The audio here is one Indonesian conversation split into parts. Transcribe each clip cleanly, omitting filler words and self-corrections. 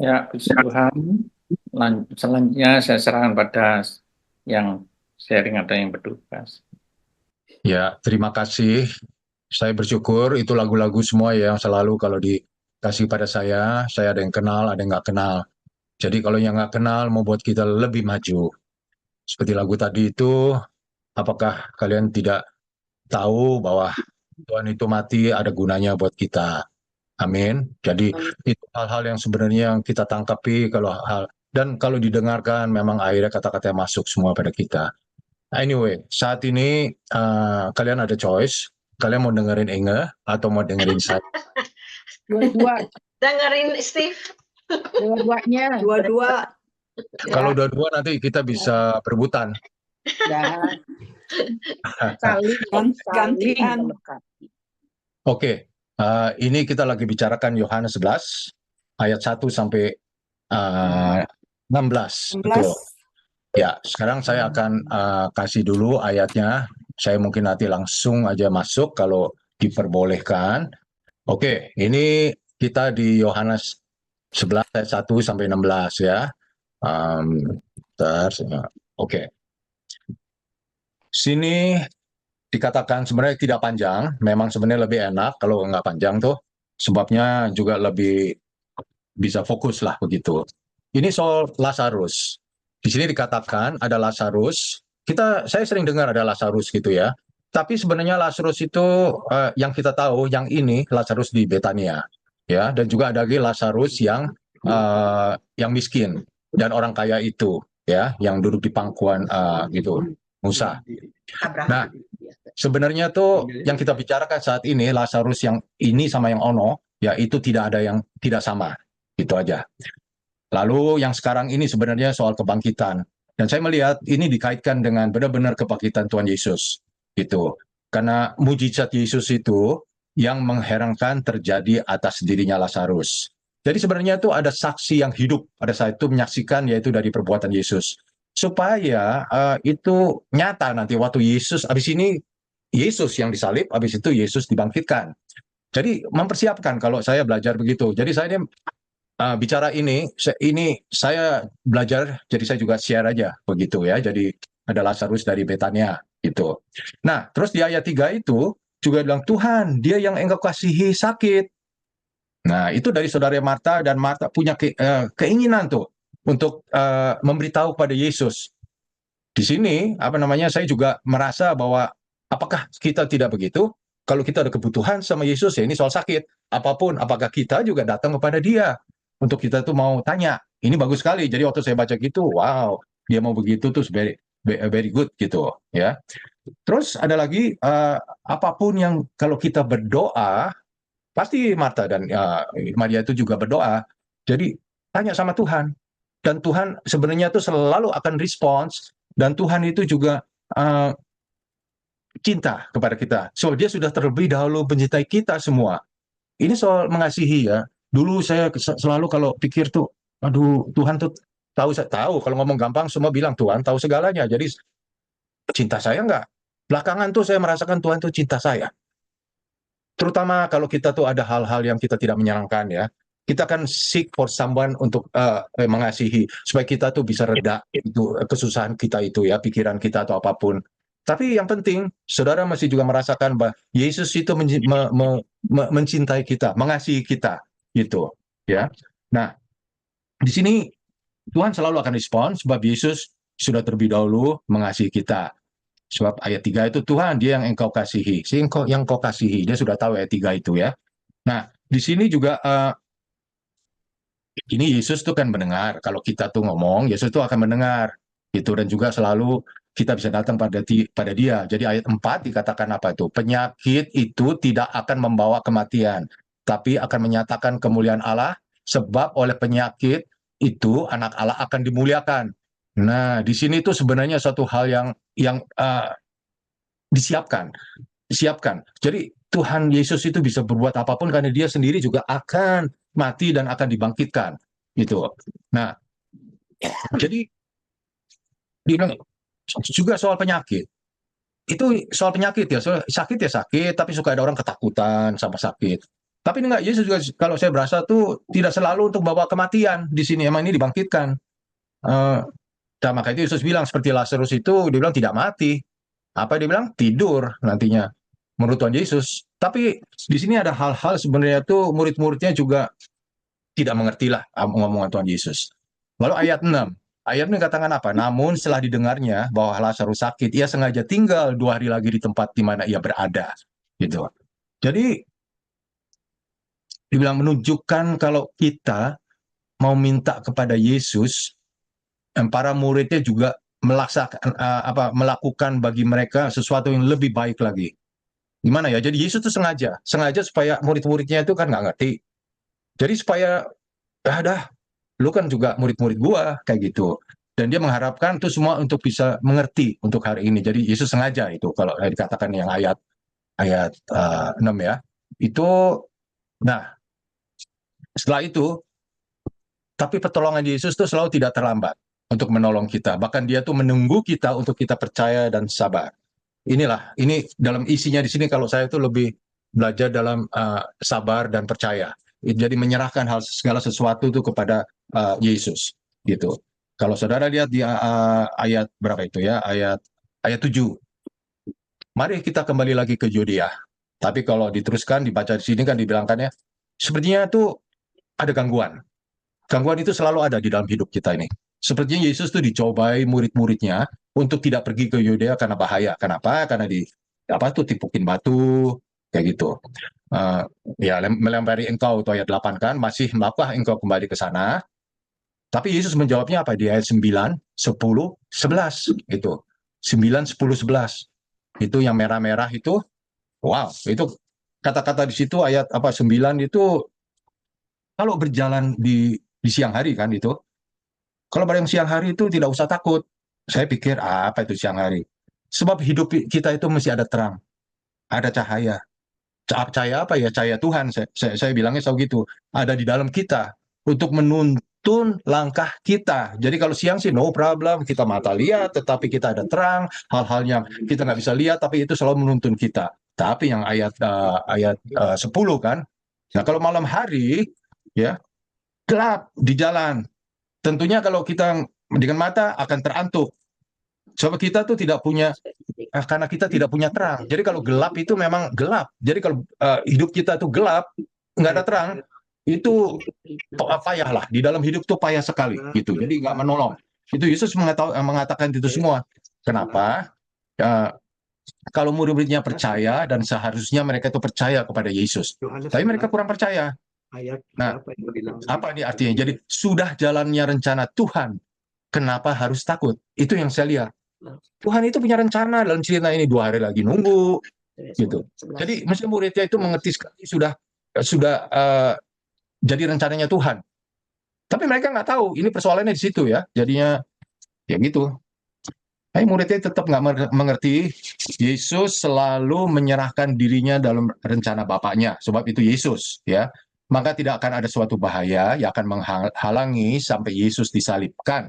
Ya, puji Tuhan. Selanjutnya saya serahkan pada yang sharing atau yang bertugas. Ya, terima kasih. Saya bersyukur itu lagu-lagu semua ya yang selalu kalau dikasih pada saya ada yang kenal, ada yang nggak kenal. Jadi kalau yang nggak kenal mau buat kita lebih maju. Seperti lagu tadi itu, apakah kalian tidak tahu bahwa Tuhan itu mati ada gunanya buat kita? Amin. Jadi itu hal-hal yang sebenarnya yang kita tangkapi kalau hal dan kalau didengarkan memang akhirnya kata-kata yang masuk semua pada kita. Anyway, saat ini kalian ada choice. Kalian mau dengerin Inge atau mau dengerin saya? Dua-dua, Dengerin Steve. dua-duanya. Dua-dua. Kalau Ya, dua-dua nanti kita bisa perebutan. ya, saling Gantian. melengkapi. Oke, ini kita lagi bicarakan Yohanes 11 ayat 1 sampai 16. 16. Betul. Ya, sekarang saya akan kasih dulu ayatnya. Saya mungkin nanti langsung aja masuk kalau diperbolehkan. Oke, ini kita di Yohanes 11 ayat 1 sampai 16 ya. Oke. Sini dikatakan sebenarnya tidak panjang, memang sebenarnya lebih enak kalau nggak panjang tuh, sebabnya juga lebih bisa fokus lah begitu. Ini soal Lazarus. Di sini dikatakan ada Lazarus. Saya sering dengar ada Lazarus gitu ya. Tapi sebenarnya Lazarus itu yang kita tahu, yang ini Lazarus di Betania, ya. Dan juga ada lagi Lazarus yang miskin dan orang kaya itu, ya, yang duduk di pangkuan gitu, Musa. Nah, sebenarnya tuh yang kita bicarakan saat ini Lazarus yang ini sama yang ono, ya itu tidak ada yang tidak sama, itu aja. Lalu yang sekarang ini sebenarnya soal kebangkitan. Dan saya melihat ini dikaitkan dengan benar-benar kebangkitan Tuhan Yesus. Gitu. Karena mujizat Yesus itu yang mengherankan terjadi atas dirinya Lazarus. Jadi sebenarnya itu ada saksi yang hidup pada saat itu menyaksikan yaitu dari perbuatan Yesus. Supaya itu nyata nanti waktu Yesus, habis ini Yesus yang disalib, habis itu Yesus dibangkitkan. Jadi mempersiapkan kalau saya belajar begitu. Jadi saya ini bicara ini saya belajar, jadi saya juga share aja begitu ya. Jadi ada Lazarus dari Betania gitu. Nah, terus di ayat 3 itu juga bilang Tuhan, dia yang engkau kasihi sakit. Nah, itu dari saudara Marta dan Marta punya keinginan tuh untuk memberitahu pada Yesus. Di sini apa namanya saya juga merasa bahwa apakah kita tidak begitu? Kalau kita ada kebutuhan sama Yesus ya ini soal sakit apapun, apakah kita juga datang kepada Dia untuk kita tuh mau tanya? Ini bagus sekali. Jadi waktu saya baca gitu, wow, dia mau begitu tuh very good gitu ya. Terus ada lagi apapun yang kalau kita berdoa pasti Marta dan Maria itu juga berdoa. Jadi tanya sama Tuhan dan Tuhan sebenarnya itu selalu akan respons dan Tuhan itu juga uh, cinta kepada kita. So dia sudah terlebih dahulu mencintai kita semua. Ini soal mengasihi ya. Dulu saya selalu kalau pikir tuh, aduh Tuhan tuh tahu saya tahu kalau ngomong gampang semua bilang Tuhan tahu segalanya. Jadi cinta saya enggak. Belakangan tuh saya merasakan Tuhan tuh cinta saya. Terutama kalau kita tuh ada hal-hal yang kita tidak menyenangkan ya. Kita akan seek for someone untuk mengasihi supaya kita tuh bisa reda itu kesusahan kita itu ya, pikiran kita atau apapun. Tapi yang penting, saudara masih juga merasakan bahwa Yesus itu mencintai kita, mengasihi kita, gitu, ya. Nah, di sini Tuhan selalu akan respon sebab Yesus sudah terlebih dahulu mengasihi kita. Sebab ayat 3 itu Tuhan dia yang engkau kasihi. Si engkau yang kau kasihi. Dia sudah tahu ayat 3 itu ya. Nah, di sini juga ini Yesus tuh kan mendengar. Kalau kita tuh ngomong, Yesus tuh akan mendengar. Gitu dan juga selalu kita bisa datang pada dia. Jadi ayat 4 dikatakan apa itu? Penyakit itu tidak akan membawa kematian, tapi akan menyatakan kemuliaan Allah sebab oleh penyakit itu anak Allah akan dimuliakan. Nah, di sini tuh sebenarnya suatu hal yang disiapkan, disiapkan. Jadi Tuhan Yesus itu bisa berbuat apapun karena dia sendiri juga akan mati dan akan dibangkitkan gitu. Nah, jadi dibilang juga soal penyakit. Itu soal penyakit ya, soal sakit ya sakit, tapi suka ada orang ketakutan sama sakit. Tapi enggak, Yesus juga kalau saya berasa tuh tidak selalu untuk bawa kematian di sini. Emang ini dibangkitkan. Eh, dan maka itu Yesus bilang seperti Lazarus itu, dia bilang tidak mati. Apa dia bilang? Tidur nantinya. Menurut Tuhan Yesus. Tapi di sini ada hal-hal sebenarnya tuh murid-muridnya juga tidak mengerti lah ngomongan Tuhan Yesus. Lalu ayat 6. Ayat ini katakan apa? Namun setelah didengarnya bahwa Lazarus sakit, ia sengaja tinggal 2 hari lagi di tempat di mana ia berada. Gitu. Jadi dibilang menunjukkan kalau kita mau minta kepada Yesus, para muridnya juga melakukan bagi mereka sesuatu yang lebih baik lagi. Gimana ya? Jadi Yesus itu sengaja supaya murid-muridnya itu kan nggak ngerti. Jadi supaya dah, lu kan juga murid-murid gua kayak gitu. Dan dia mengharapkan itu semua untuk bisa mengerti untuk hari ini. Jadi Yesus sengaja itu kalau dikatakan yang ayat 6 ya. Itu nah, setelah itu tapi pertolongan Yesus itu selalu tidak terlambat untuk menolong kita. Bahkan dia tuh menunggu kita untuk kita percaya dan sabar. Ini dalam isinya di sini kalau saya tuh lebih belajar dalam sabar dan percaya. Jadi menyerahkan segala sesuatu itu kepada Yesus gitu. Kalau saudara lihat di ayat berapa itu ya? Ayat 7. Mari kita kembali lagi ke Yudea. Tapi kalau diteruskan dibaca di sini kan dibilangkannya sepertinya tuh ada gangguan. Gangguan itu selalu ada di dalam hidup kita ini. Sepertinya Yesus tuh dicobai murid-muridnya untuk tidak pergi ke Yudea karena bahaya. Kenapa? Karena tipukin batu kayak gitu. Ya melempari engkau itu ayat 8 kan, masih maukah engkau kembali ke sana? Tapi Yesus menjawabnya apa di ayat 9, 10, 11 itu. 9, 10, 11. Itu yang merah-merah itu. Wow, itu kata-kata di situ ayat 9 itu kalau berjalan di siang hari kan itu. Kalau pada yang siang hari itu tidak usah takut. Saya pikir apa itu siang hari? Sebab hidup kita itu mesti ada terang, ada cahaya. Cahaya apa ya? Cahaya Tuhan. Saya bilangnya selalu gitu. Ada di dalam kita untuk menuntun langkah kita. Jadi kalau siang sih no problem, kita mata lihat, tetapi kita ada terang, hal-hal yang kita nggak bisa lihat, tapi itu selalu menuntun kita. Tapi yang ayat 10 kan, nah kalau malam hari ya gelap di jalan. Tentunya kalau kita dengan mata akan terantuk. Sebab kita tuh tidak punya karena kita tidak punya terang. Jadi kalau gelap itu memang gelap. Jadi kalau hidup kita tuh gelap, nggak ada terang, itu payah lah. Di dalam hidup tuh payah sekali gitu. Jadi nggak menolong. Itu Yesus mengatakan itu semua. Kenapa? Kalau murid-muridnya percaya dan seharusnya mereka itu percaya kepada Yesus. Tapi mereka kurang percaya. Nah, apa ini artinya? Jadi sudah jalannya rencana Tuhan. Kenapa harus takut? Itu yang saya lihat. Tuhan itu punya rencana dalam cerita ini 2 hari lagi nunggu gitu. Jadi mesti muridnya itu mengerti sekali sudah jadi rencananya Tuhan. Tapi mereka nggak tahu ini persoalannya di situ ya. Jadinya ya gitu. Tapi muridnya tetap nggak mengerti. Yesus selalu menyerahkan dirinya dalam rencana Bapaknya. Sebab itu Yesus ya. Maka tidak akan ada suatu bahaya yang akan menghalangi sampai Yesus disalibkan.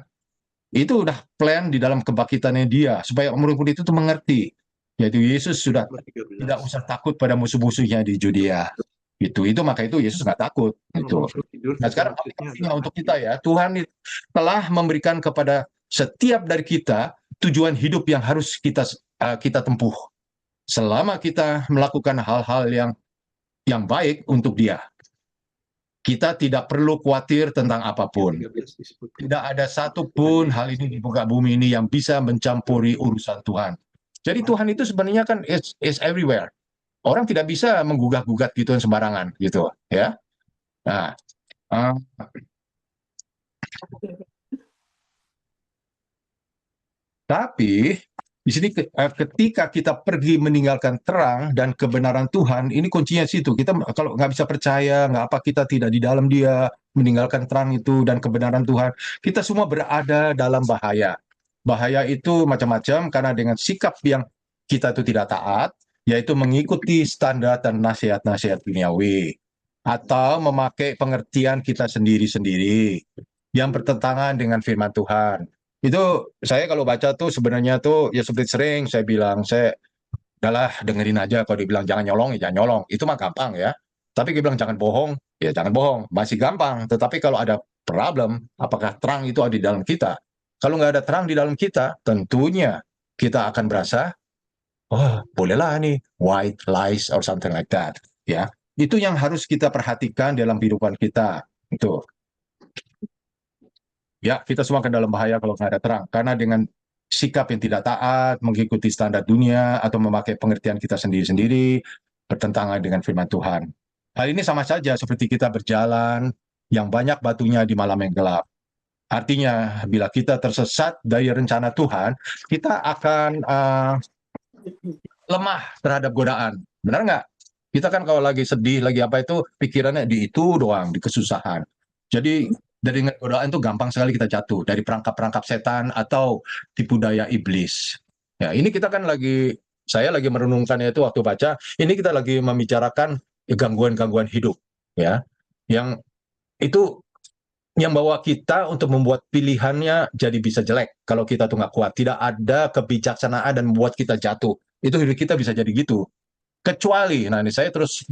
Itu udah plan di dalam kebangkitannya dia supaya murid-murid itu mengerti yaitu Yesus sudah tidak usah takut pada musuh-musuhnya di Judea itu maka itu Yesus nggak takut itu. Nah sekarang aplikasinya untuk kita ya, Tuhan telah memberikan kepada setiap dari kita tujuan hidup yang harus kita tempuh selama kita melakukan hal-hal yang baik untuk dia. Kita tidak perlu khawatir tentang apapun. Tidak ada satupun hal ini di muka bumi ini yang bisa mencampuri urusan Tuhan. Jadi Tuhan itu sebenarnya kan is everywhere. Orang tidak bisa menggugah-gugat gitu sembarangan gitu ya. Nah, tapi di sini ketika kita pergi meninggalkan terang dan kebenaran Tuhan, ini kuncinya situ. Kita kalau nggak bisa percaya, nggak apa kita tidak di dalam Dia, meninggalkan terang itu dan kebenaran Tuhan, kita semua berada dalam bahaya. Bahaya itu macam-macam karena dengan sikap yang kita itu tidak taat, yaitu mengikuti standar dan nasihat-nasihat duniawi atau memakai pengertian kita sendiri-sendiri yang bertentangan dengan firman Tuhan. Itu saya kalau baca tuh sebenarnya tuh ya seperti sering saya bilang, saya udahlah dengerin aja kalau dibilang jangan nyolong ya jangan nyolong. Itu mah gampang ya. Tapi dia bilang jangan bohong, ya jangan bohong, masih gampang. Tetapi kalau ada problem, apakah terang itu ada di dalam kita? Kalau nggak ada terang di dalam kita, tentunya kita akan berasa, oh bolehlah nih, white lies or something like that. Ya, itu yang harus kita perhatikan dalam kehidupan kita. Itu. Ya, kita semua akan dalam bahaya kalau nggak ada terang. Karena dengan sikap yang tidak taat, mengikuti standar dunia, atau memakai pengertian kita sendiri-sendiri, bertentangan dengan firman Tuhan. Hal ini sama saja seperti kita berjalan yang banyak batunya di malam yang gelap. Artinya, bila kita tersesat dari rencana Tuhan, kita akan lemah terhadap godaan. Benar nggak? Kita kan kalau lagi sedih, lagi apa itu, pikirannya di itu doang, di kesusahan. Jadi, dari godaan itu gampang sekali kita jatuh. Dari perangkap-perangkap setan atau tipu daya iblis. Ya, ini kita kan saya lagi merenungkannya itu waktu baca, ini kita lagi membicarakan gangguan-gangguan hidup. Ya, yang itu yang bawa kita untuk membuat pilihannya jadi bisa jelek kalau kita tuh nggak kuat. Tidak ada kebijaksanaan dan membuat kita jatuh. Itu hidup kita bisa jadi gitu. Kecuali, nah ini saya terus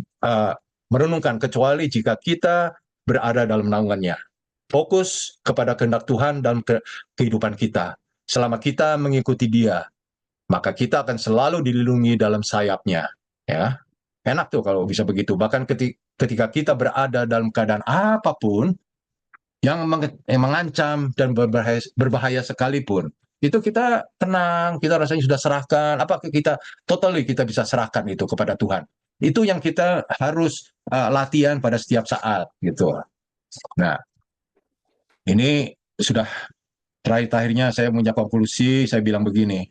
merenungkan, kecuali jika kita berada dalam naungannya. Fokus kepada kehendak Tuhan dalam kehidupan kita. Selama kita mengikuti Dia, maka kita akan selalu dilindungi dalam sayapnya. Ya, enak tuh kalau bisa begitu. Bahkan ketika kita berada dalam keadaan apapun, yang mengancam dan berbahaya sekalipun, itu kita tenang, kita rasanya sudah serahkan, kita bisa serahkan itu kepada Tuhan. Itu yang kita harus latihan pada setiap saat gitu. Nah, ini sudah terakhirnya saya punya konklusi, saya bilang begini,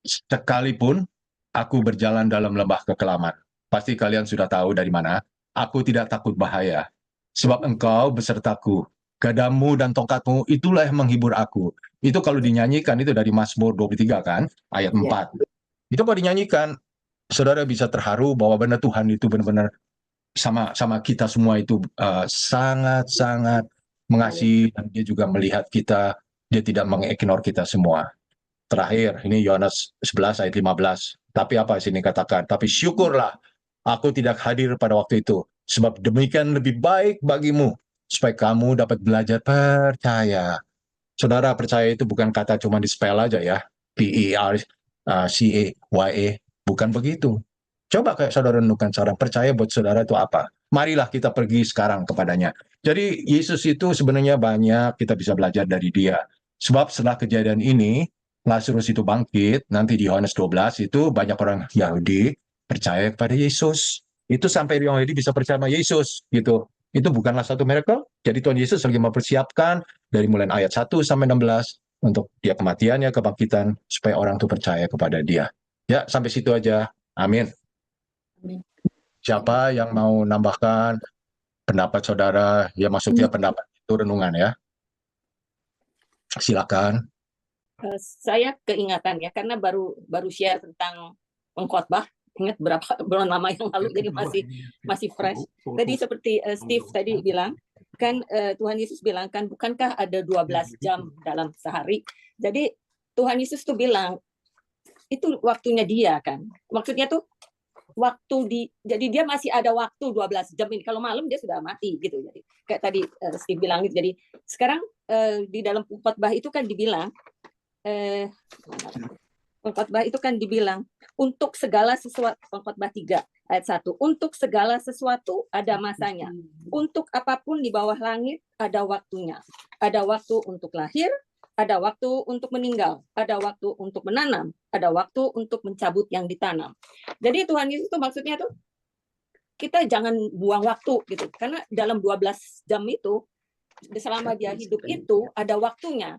sekalipun aku berjalan dalam lembah kekelaman, pasti kalian sudah tahu dari mana, aku tidak takut bahaya. Sebab engkau besertaku, gadamu dan tongkatmu itulah yang menghibur aku. Itu kalau dinyanyikan itu dari Mazmur 23 kan, ayat 4. Itu kalau dinyanyikan, saudara bisa terharu bahwa benar Tuhan itu benar-benar sama kita semua itu sangat-sangat mengasihi, dan dia juga melihat kita, dia tidak mengignore kita semua. Terakhir, ini Yohanes 11 ayat 15. Tapi apa sini katakan? Tapi syukurlah aku tidak hadir pada waktu itu, sebab demikian lebih baik bagimu, supaya kamu dapat belajar percaya. Saudara, percaya itu bukan kata cuma di spell aja ya, PERCAYA, bukan begitu. Coba kayak saudara renungkan sekarang, percaya buat saudara itu apa? Marilah kita pergi sekarang kepadanya. Jadi Yesus itu sebenarnya banyak kita bisa belajar dari dia. Sebab setelah kejadian ini, Lazarus itu bangkit, nanti di Yohanes 12 itu banyak orang Yahudi percaya kepada Yesus. Itu sampai orang Yahudi bisa percaya sama Yesus gitu. Itu bukanlah satu miracle. Jadi Tuhan Yesus lagi mempersiapkan dari mulai ayat 1 sampai 16 untuk dia kematiannya, kebangkitan, supaya orang itu percaya kepada dia. Ya, sampai situ aja. Amin. Siapa yang mau nambahkan pendapat saudara? Ya maksudnya pendapat itu renungan ya. Silakan. Saya keingatan ya, karena baru share tentang pengkhotbah. Ingat bulan lama yang lalu, jadi masih fresh. Tadi seperti Steve tadi bilang, kan Tuhan Yesus bilang kan, bukankah ada 12 jam dalam sehari? Jadi Tuhan Yesus tuh bilang, itu waktunya dia kan. Maksudnya tuh jadi dia masih ada waktu 12 jam ini. Kalau malam dia sudah mati gitu. Jadi kayak tadi Steve bilang gitu. Jadi sekarang di dalam khotbah itu kan dibilang untuk segala sesuatu, khotbah 3 ayat 1, untuk segala sesuatu ada masanya. Untuk apapun di bawah langit ada waktunya. Ada waktu untuk lahir, ada waktu untuk meninggal, ada waktu untuk menanam, ada waktu untuk mencabut yang ditanam. Jadi Tuhan Yesus itu maksudnya tuh kita jangan buang waktu gitu. Karena dalam 12 jam itu, selama dia hidup itu ada waktunya.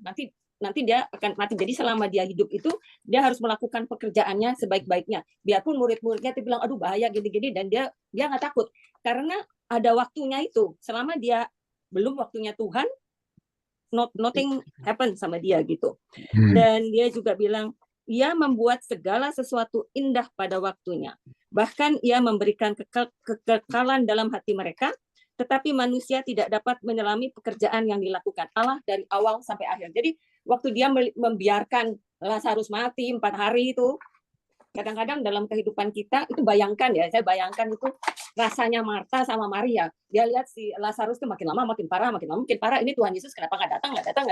Nanti dia akan mati. Jadi selama dia hidup itu, dia harus melakukan pekerjaannya sebaik-baiknya. Biarpun murid-muridnya dia bilang, aduh bahaya gini-gini, dan dia nggak takut. Karena ada waktunya itu. Selama dia belum waktunya Tuhan, nothing happen sama dia gitu. Dan dia juga bilang, ia membuat segala sesuatu indah pada waktunya. Bahkan ia memberikan kekekalan dalam hati mereka, tetapi manusia tidak dapat menyelami pekerjaan yang dilakukan Allah dari awal sampai akhir. Jadi waktu dia membiarkan Lazarus mati 4 hari itu, kadang-kadang dalam kehidupan kita itu bayangkan ya, saya bayangkan itu rasanya Marta sama Maria. Dia lihat si Lazarus itu makin lama makin parah, makin lama makin parah. Ini Tuhan Yesus kenapa nggak datang?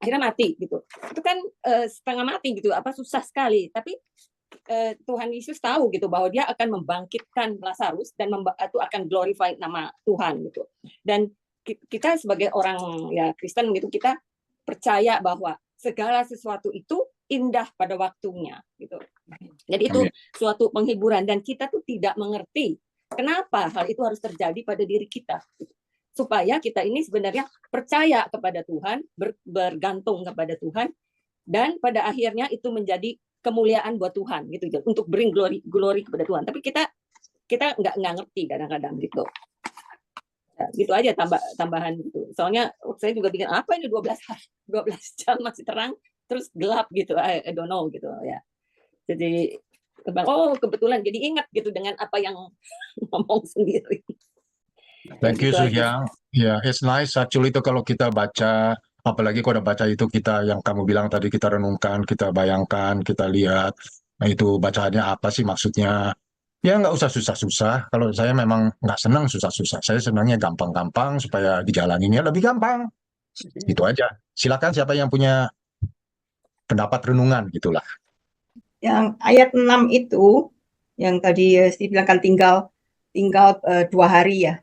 Akhirnya mati gitu. Itu kan setengah mati gitu, susah sekali. Tapi Tuhan Yesus tahu gitu bahwa dia akan membangkitkan Lazarus dan itu akan glorify nama Tuhan gitu. Dan kita sebagai orang ya Kristen gitu, kita percaya bahwa segala sesuatu itu indah pada waktunya gitu. Jadi itu suatu penghiburan dan kita tuh tidak mengerti kenapa hal itu harus terjadi pada diri kita. Supaya kita ini sebenarnya percaya kepada Tuhan, bergantung kepada Tuhan, dan pada akhirnya itu menjadi kemuliaan buat Tuhan gitu, untuk bring glory kepada Tuhan. Tapi kita nggak ngerti kadang-kadang gitu. Ya, gitu aja tambahan gitu. Soalnya saya juga bikin apa ini 12 jam masih terang terus gelap gitu. I don't know gitu ya. Jadi kebetulan jadi ingat gitu dengan apa yang ngomong sendiri. Thank you, Suyang. Ya, it's nice actually itu kalau kita baca, apalagi kalau udah baca itu kita yang kamu bilang tadi, kita renungkan, kita bayangkan, kita lihat, nah itu bacaannya apa sih maksudnya. Ya nggak usah susah-susah. Kalau saya memang nggak senang susah-susah. Saya senangnya gampang-gampang supaya dijalaninnya lebih gampang. Itu aja. Silakan siapa yang punya pendapat renungan gitulah. Yang ayat 6 itu, yang tadi dibilangkan tinggal 2 hari ya,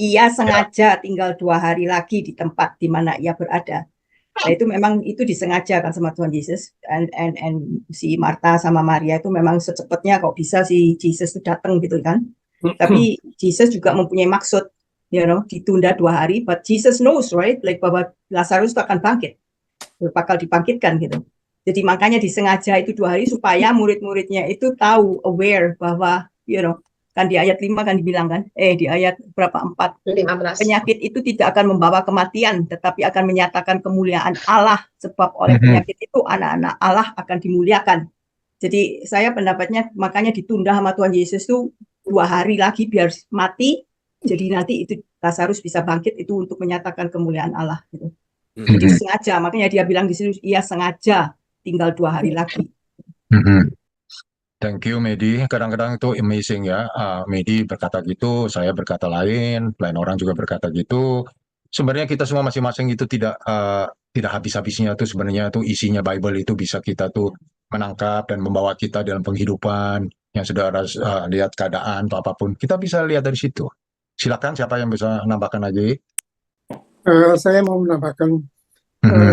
ia sengaja tinggal 2 hari lagi di tempat di mana ia berada. Nah, itu memang itu disengajakan sama Tuhan Yesus, and si Marta sama Maria itu memang secepatnya kok bisa si Jesus itu datang gitu kan. Tapi Jesus juga mempunyai maksud, ditunda 2 hari, but Jesus knows, right, like bahwa Lazarus itu akan bangkit, bakal dibangkitkan gitu. Jadi makanya disengaja itu 2 hari supaya murid-muridnya itu tahu, aware bahwa kan di ayat 5 kan dibilang kan, di ayat berapa 4, penyakit itu tidak akan membawa kematian, tetapi akan menyatakan kemuliaan Allah, sebab oleh penyakit itu anak-anak Allah akan dimuliakan. Jadi saya pendapatnya makanya ditunda sama Tuhan Yesus itu 2 hari lagi biar mati, jadi nanti itu Lazarus bisa bangkit itu untuk menyatakan kemuliaan Allah gitu. Jadi sengaja, makanya dia bilang di sini ia sengaja tinggal 2 hari lagi. Thank you, Medi. Kadang-kadang itu amazing ya. Medi berkata gitu, saya berkata lain, lain orang juga berkata gitu. Sebenarnya kita semua masing-masing itu tidak habis-habisnya tuh sebenarnya tuh isinya Bible itu bisa kita tuh menangkap dan membawa kita dalam penghidupan yang saudara lihat keadaan atau apapun. Kita bisa lihat dari situ. Silakan siapa yang bisa menambahkan lagi? Saya mau menambahkan,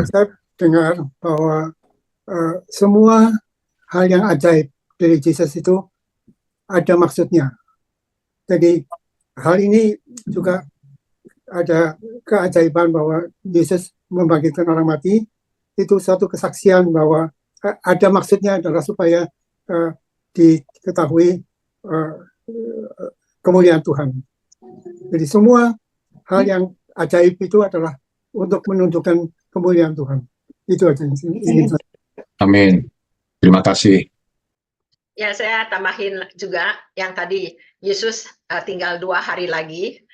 saya dengar bahwa semua hal yang ajaib dari Yesus itu ada maksudnya. Jadi hal ini juga ada keajaiban bahwa Yesus membangkitkan orang mati, itu suatu kesaksian bahwa ada maksudnya adalah supaya diketahui kemuliaan Tuhan. Jadi semua hal yang ajaib itu adalah untuk menunjukkan kemuliaan Tuhan. Itu aja yang ingin saya. Amin. Terima kasih. Ya, saya tambahin juga yang tadi Yesus tinggal 2 hari lagi.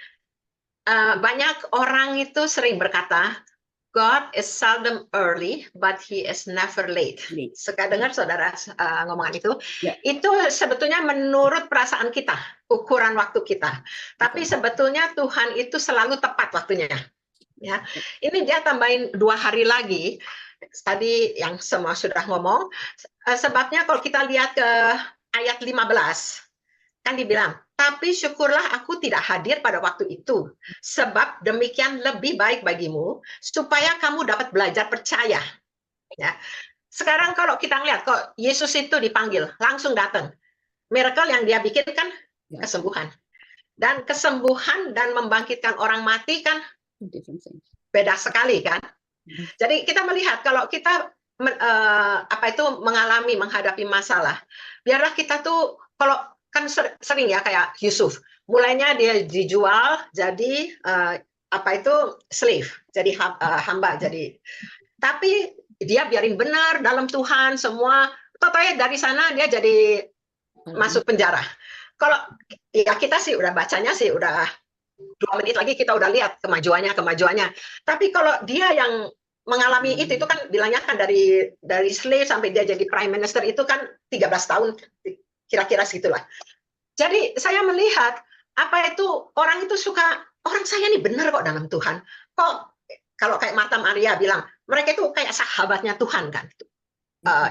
Banyak orang itu sering berkata, God is seldom early, but He is never late. Suka dengar saudara ngomongan itu? Ya. Itu sebetulnya menurut perasaan kita, ukuran waktu kita. Tapi sebetulnya Tuhan itu selalu tepat waktunya. Ya, ini dia tambahin 2 hari lagi. Tadi yang semua sudah ngomong, sebabnya kalau kita lihat ke ayat 15, kan dibilang, tapi syukurlah aku tidak hadir pada waktu itu, sebab demikian lebih baik bagimu, supaya kamu dapat belajar percaya. Ya. Sekarang kalau kita lihat, kok Yesus itu dipanggil, langsung datang. Miracle yang dia bikin kan kesembuhan. Dan kesembuhan dan membangkitkan orang mati kan beda sekali kan. Jadi kita melihat kalau kita menghadapi masalah, biarlah kita tuh kalau kan sering ya kayak Yusuf, mulainya dia dijual jadi slave, jadi hamba, jadi tapi dia biarin benar dalam Tuhan semua, totalnya dari sana dia jadi masuk penjara. Kalau ya kita sih udah bacanya sih udah 2 menit lagi kita udah lihat kemajuannya. Tapi kalau dia yang mengalami itu kan bilangnya kan dari slave sampai dia jadi prime minister itu kan 13 tahun kira-kira segitulah. Jadi saya melihat apa itu orang itu suka, orang saya ini benar kok dalam Tuhan. Kok kalau kayak Martha Maria bilang mereka itu kayak sahabatnya Tuhan kan.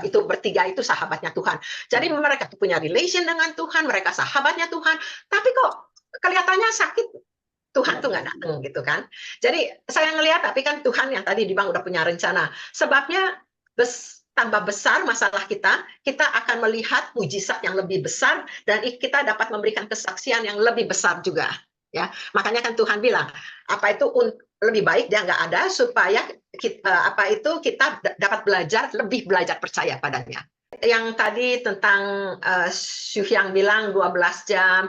Itu bertiga itu sahabatnya Tuhan. Jadi mereka tuh punya relation dengan Tuhan, mereka sahabatnya Tuhan. Tapi kok kelihatannya sakit, Tuhan tuh nggak datang gitu kan. Jadi saya ngelihat, tapi kan Tuhan yang tadi Bang udah punya rencana. Sebabnya tambah besar masalah kita akan melihat mujizat yang lebih besar dan kita dapat memberikan kesaksian yang lebih besar juga. Ya, makanya kan Tuhan bilang apa itu lebih baik dia nggak ada supaya kita dapat lebih belajar percaya padanya. Yang tadi tentang Syuhyang bilang 12 jam,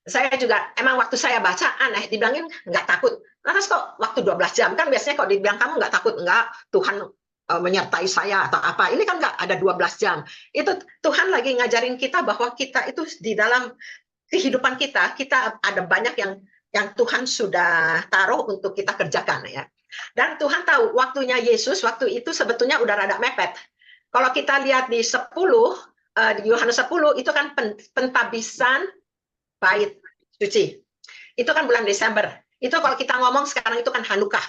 saya juga emang waktu saya baca aneh, dibilangin nggak takut. Lantas kok waktu 12 jam kan biasanya kalau dibilang kamu nggak takut, nggak, Tuhan menyertai saya atau apa. Ini kan nggak ada 12 jam. Itu Tuhan lagi ngajarin kita bahwa kita itu di dalam kehidupan kita ada banyak yang Tuhan sudah taruh untuk kita kerjakan ya. Dan Tuhan tahu waktunya Yesus waktu itu sebetulnya udah rada mepet. Kalau kita lihat di 10 di Yohanes 10 itu kan pentabisan bait suci. Itu kan bulan Desember. Itu kalau kita ngomong sekarang itu kan Hanukkah.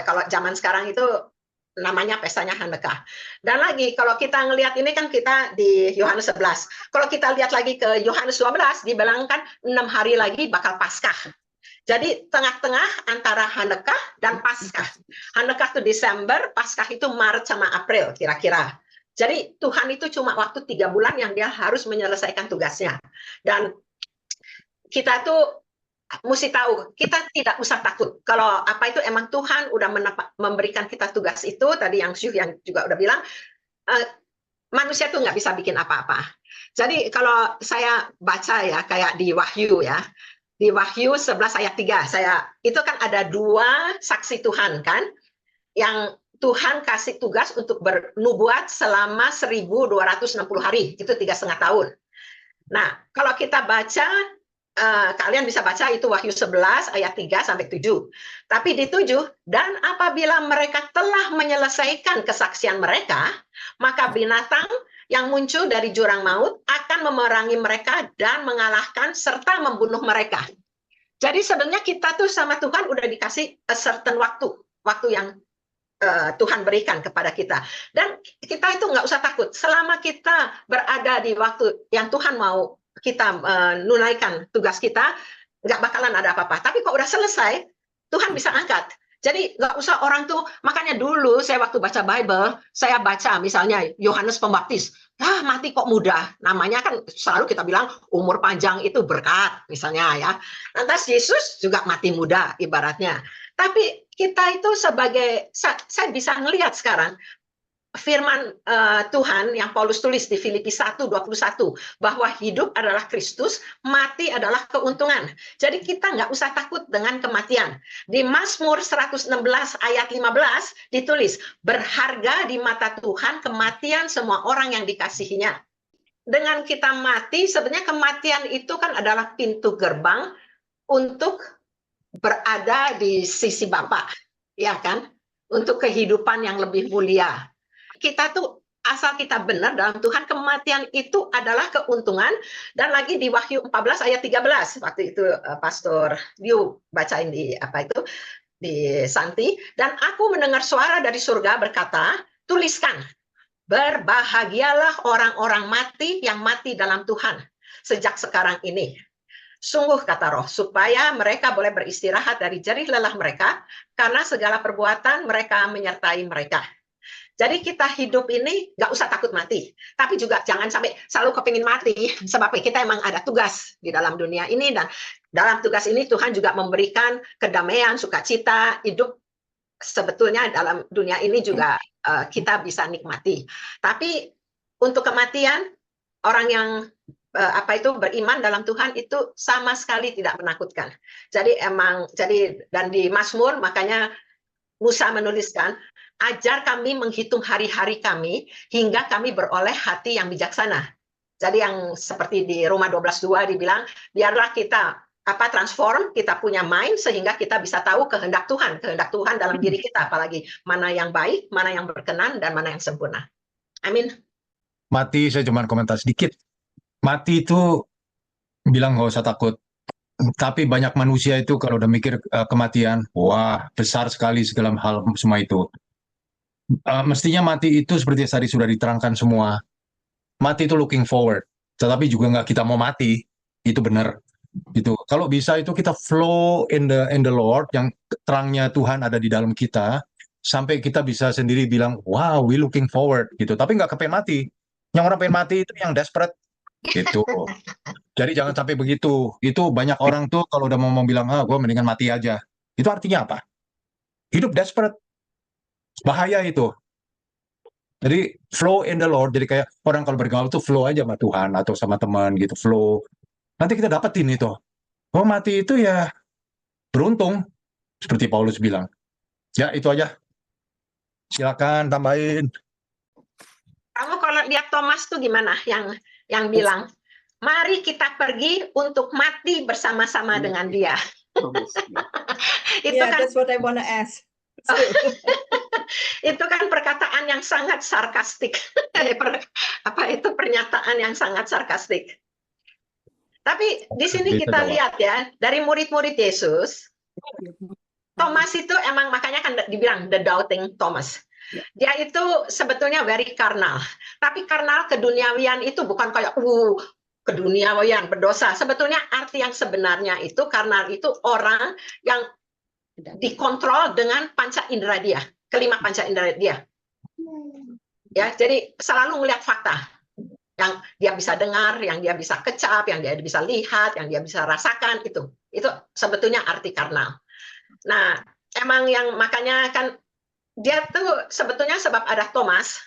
Kalau zaman sekarang itu namanya pestanya Hanukkah. Dan lagi kalau kita ngelihat ini kan kita di Yohanes 11. Kalau kita lihat lagi ke Yohanes 12 dibilangkan 6 hari lagi bakal Paskah. Jadi tengah-tengah antara Hanukkah dan Paskah. Hanukkah itu Desember, Paskah itu Maret sama April kira-kira. Jadi Tuhan itu cuma waktu 3 bulan yang dia harus menyelesaikan tugasnya. Dan kita tuh mesti tahu, kita tidak usah takut. Kalau apa itu emang Tuhan udah memberikan kita tugas itu, tadi yang Syuh yang juga udah bilang, manusia tuh nggak bisa bikin apa-apa. Jadi kalau saya baca ya, kayak di Wahyu ya, di Wahyu 11 ayat 3, itu kan ada 2 saksi Tuhan kan, yang Tuhan kasih tugas untuk bernubuat selama 1260 hari, itu 3,5 tahun. Nah, kalau kita baca, kalian bisa baca itu Wahyu 11 ayat 3 sampai 7. Tapi di 7, dan apabila mereka telah menyelesaikan kesaksian mereka, maka binatang yang muncul dari jurang maut akan memerangi mereka dan mengalahkan serta membunuh mereka. Jadi sebenarnya kita tuh sama Tuhan udah dikasih a certain waktu yang Tuhan berikan kepada kita. Dan kita itu nggak usah takut. Selama kita berada di waktu yang Tuhan mau kita menunaikan tugas kita, nggak bakalan ada apa-apa. Tapi kok udah selesai, Tuhan bisa angkat. Jadi nggak usah orang tuh, makanya dulu saya waktu baca Bible, saya baca misalnya Yohanes Pembaptis, mati kok muda. Namanya kan selalu kita bilang umur panjang itu berkat, misalnya ya. Lantas Yesus juga mati muda ibaratnya. Tapi kita itu sebagai, saya bisa ngelihat sekarang, firman Tuhan yang Paulus tulis di Filipi 1:21 bahwa hidup adalah Kristus, mati adalah keuntungan. Jadi kita nggak usah takut dengan kematian. Di Mazmur 116 ayat 15 ditulis, berharga di mata Tuhan kematian semua orang yang dikasihinya. Dengan kita mati, sebenarnya kematian itu kan adalah pintu gerbang untuk berada di sisi Bapa, ya kan? Untuk kehidupan yang lebih mulia. Kita tuh asal kita benar dalam Tuhan, kematian itu adalah keuntungan. Dan lagi di Wahyu 14 ayat 13 waktu itu Pastor Liu bacain di Santi, dan aku mendengar suara dari surga berkata, tuliskan, berbahagialah orang-orang mati yang mati dalam Tuhan sejak sekarang ini. Sungguh kata Roh, supaya mereka boleh beristirahat dari jerih lelah mereka, karena segala perbuatan mereka menyertai mereka. Jadi kita hidup ini nggak usah takut mati, tapi juga jangan sampai selalu kepingin mati, sebab kita emang ada tugas di dalam dunia ini, dan dalam tugas ini Tuhan juga memberikan kedamaian, sukacita, hidup sebetulnya dalam dunia ini juga kita bisa nikmati. Tapi untuk kematian, orang yang beriman dalam Tuhan itu sama sekali tidak menakutkan. Jadi dan di Mazmur makanya Musa menuliskan, ajar kami menghitung hari-hari kami hingga kami beroleh hati yang bijaksana. Jadi yang seperti di Roma 12:2 dibilang, biarlah kita transform, kita punya mind sehingga kita bisa tahu kehendak Tuhan dalam diri kita, apalagi mana yang baik, mana yang berkenan, dan mana yang sempurna. Amin. Mati, saya cuma komentar sedikit. Mati itu bilang nggak usah takut. Tapi banyak manusia itu kalau udah mikir kematian, wah besar sekali segala hal semua itu. Mestinya mati itu seperti tadi sudah diterangkan semua. Mati itu looking forward, tetapi juga nggak kita mau mati, itu benar. Itu kalau bisa itu kita flow in the Lord, yang terangnya Tuhan ada di dalam kita, sampai kita bisa sendiri bilang, wow, we looking forward gitu. Tapi nggak kepengen mati. Yang orang pengen mati itu yang desperate gitu. Jadi jangan sampai begitu. Itu banyak orang tuh kalau udah mau bilang, gue mendingan mati aja. Itu artinya apa? Hidup desperate. Bahaya itu. Jadi flow in the Lord. Jadi kayak orang kalau bergaul tuh flow aja sama Tuhan atau sama teman gitu, flow. Nanti kita dapetin itu. Oh, mati itu ya beruntung. Seperti Paulus bilang. Ya, itu aja. Silakan tambahin. Kamu kalau lihat Thomas tuh gimana? Yang bilang, mari kita pergi untuk mati bersama-sama dengan dia. Itu Yeah, kan that's what I wanna ask. itu kan perkataan yang sangat sarkastik. Pernyataan yang sangat sarkastik. Tapi di sini kita lihat ya, dari murid-murid Yesus, Thomas itu emang makanya kan dibilang the doubting Thomas. Dia itu sebetulnya very karnal. Tapi karnal keduniawian itu bukan kayak keduniawian berdosa. Sebetulnya arti yang sebenarnya itu karnal itu orang yang dikontrol dengan panca indera dia, kelima panca indera dia. Ya, jadi selalu melihat fakta. Yang dia bisa dengar, yang dia bisa kecap, yang dia bisa lihat, yang dia bisa rasakan, itu sebetulnya arti karnal. Nah, emang yang makanya kan dia tuh sebetulnya sebab ada Thomas,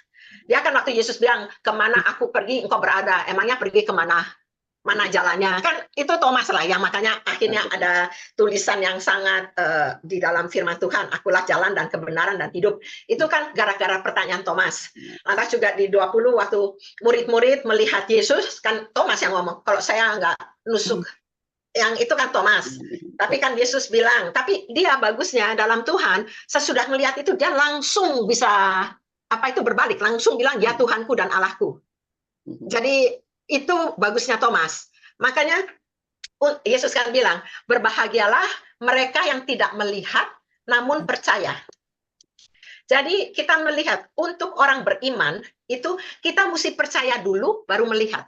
dia kan waktu Yesus bilang, kemana aku pergi engkau berada, emangnya pergi kemana? Mana jalannya? Kan itu Thomas lah yang makanya akhirnya ada tulisan yang sangat di dalam firman Tuhan, akulah jalan dan kebenaran dan hidup. Itu kan gara-gara pertanyaan Thomas. Lantas juga di 20 waktu murid-murid melihat Yesus, kan Thomas yang ngomong, kalau saya nggak nusuk. Yang itu kan Thomas. Tapi kan Yesus bilang, tapi dia bagusnya dalam Tuhan, sesudah melihat itu dia langsung bisa berbalik, langsung bilang ya Tuhanku dan Allahku. Jadi itu bagusnya Thomas. Makanya Yesus kan bilang, berbahagialah mereka yang tidak melihat namun percaya. Jadi kita melihat untuk orang beriman itu kita mesti percaya dulu baru melihat.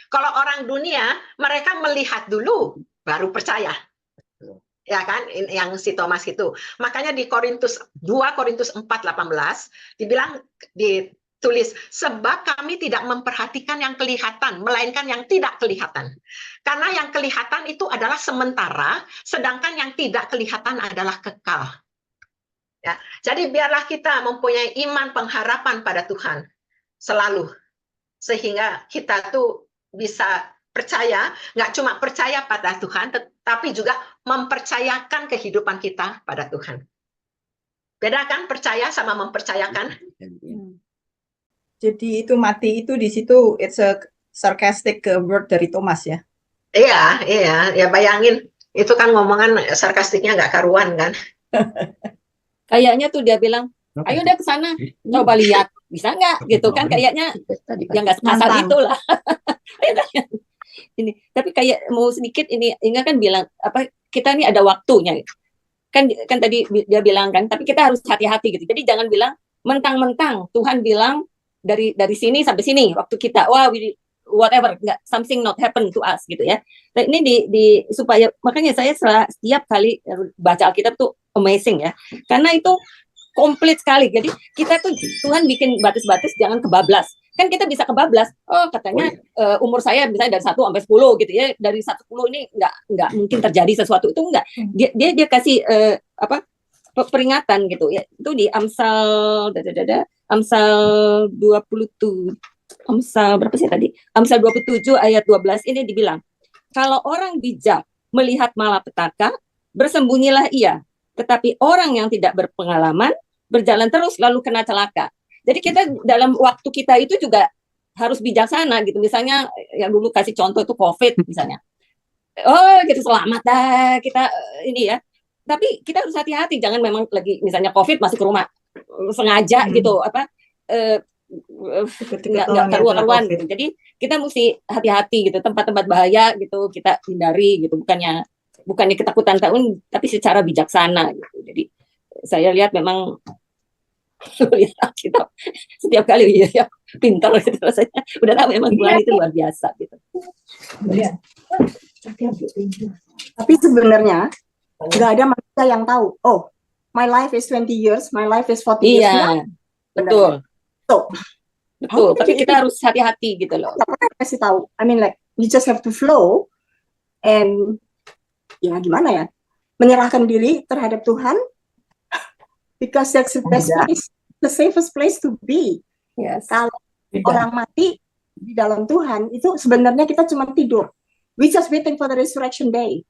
Kalau orang dunia mereka melihat dulu baru percaya. Ya kan, yang si Thomas itu. Makanya di 2 Korintus 4:18 dibilang ditulis, sebab kami tidak memperhatikan yang kelihatan, melainkan yang tidak kelihatan. Karena yang kelihatan itu adalah sementara, sedangkan yang tidak kelihatan adalah kekal. Ya, jadi biarlah kita mempunyai iman pengharapan pada Tuhan selalu, sehingga kita tuh bisa percaya, nggak cuma percaya pada Tuhan, tetapi juga mempercayakan kehidupan kita pada Tuhan. Beda kan percaya sama mempercayakan? Jadi itu mati itu di situ it's a sarcastic word dari Thomas ya. Iya, ya bayangin itu kan ngomongan sarkastiknya nggak karuan kan? Kayaknya tuh dia bilang, ayo udah ke sana, coba lihat, bisa nggak gitu kan? Kayaknya yang nggak kasar itulah. Ini, tapi kayak mau sedikit ini kan bilang kita ini ada waktunya. Kan tadi dia bilang kan, tapi kita harus hati-hati gitu. Jadi jangan bilang mentang-mentang Tuhan bilang dari sini sampai sini waktu kita whatever, something not happen to us gitu ya. Nah, ini supaya makanya saya setiap kali baca Alkitab tuh amazing ya. Karena itu komplit sekali. Jadi kita tuh Tuhan bikin batas-batas jangan kebablas. Kan kita bisa kebablas. Oh, katanya umur saya misalnya dari 1 sampai 10 gitu ya. Dari 1 10 ini enggak mungkin terjadi sesuatu itu enggak. Dia kasih peringatan gitu ya. Itu di Amsal 27 berapa sih tadi? Amsal 27 ayat 12 ini dibilang, kalau orang bijak melihat malapetaka, bersembunyilah ia. Tetapi orang yang tidak berpengalaman berjalan terus lalu kena celaka. Jadi kita dalam waktu kita itu juga harus bijaksana gitu. Misalnya yang dulu kasih contoh itu COVID misalnya. oh gitu selamat dah kita ini ya. Tapi kita harus hati-hati, jangan memang lagi misalnya COVID masuk ke rumah sengaja gitu apa nggak karuan-karuan gitu. Jadi kita mesti hati-hati gitu, tempat-tempat bahaya gitu kita hindari gitu, bukannya ketakutan tahun tapi secara bijaksana gitu. Jadi saya lihat memang lihat kita setiap kali ya pintar gitu rasanya. Udah tahu memang Tuhan itu luar biasa gitu. Tapi sebenarnya nggak ada manusia yang tahu, oh, my life is 20 years, my life is 40 years. Iya, betul. So, Betul, tapi kita harus hati-hati gitu loh. nggak pernah kasih tahu. I mean like, you just have to flow, and ya gimana ya, menyerahkan diri terhadap Tuhan, because that's the best place, the safest place to be. Yes. Kalau orang mati di dalam Tuhan, itu sebenarnya kita cuma tidur. We just waiting for the resurrection day.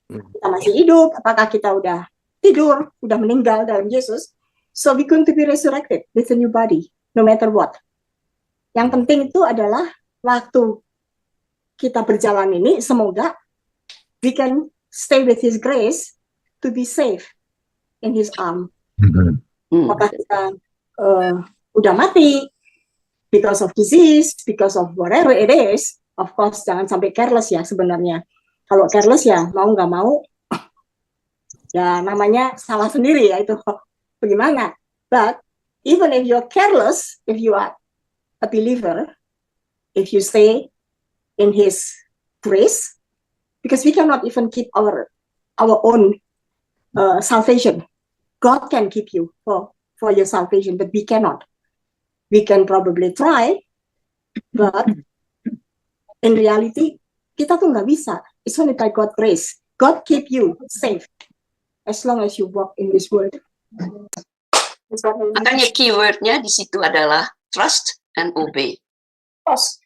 Kita masih hidup, apakah kita udah tidur, udah meninggal dalam Yesus? So we going to be resurrected with a new body, no matter what. Yang penting itu adalah waktu kita berjalan ini, semoga we can stay with His grace to be safe in His arm. Apakah kita udah mati because of disease, because of whatever it is, of course jangan sampai careless ya sebenarnya. Kalau careless ya mau nggak mau, ya namanya salah sendiri ya itu bagaimana. But even if you're careless, if you are a believer, if you stay in His grace, because we cannot even keep our own salvation. God can keep you for your salvation, but we cannot. We can probably try, but in reality kita tuh nggak bisa. It's only by God's grace. God keep you safe as long as you walk in this world. Makanya keywordnya di situ adalah trust and obey. Trust.